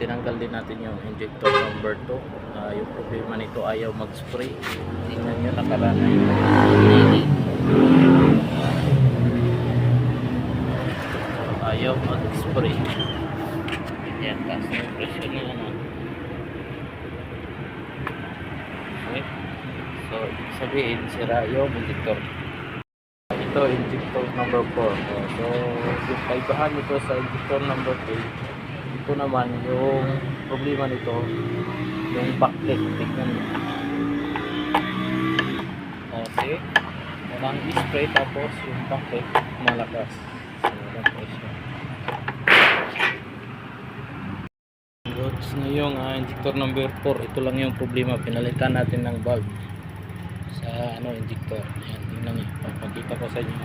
Tinanggal din natin yung injector number 2. Yung problema nito, ayaw mag-spray. Tingnan nyo, nakarana yun. Ayaw mag-spray. Yan, taas na yung pressure nyo naman. Okay. So, ibig sabihin, sira yung injector. Ito, injector number 4. So, yung kaibahan nito sa injector number 3, ito naman, yung problema nito, yung backlight. Tignan nyo. Okay. Unang spray, tapos yung backlight, malakas. So, walang pressure. Goods na yung injector number 4. Ito lang yung problema. Pinalitan natin ng valve sa injector. Ayan, tingnan nyo. Papakita ko sa inyo.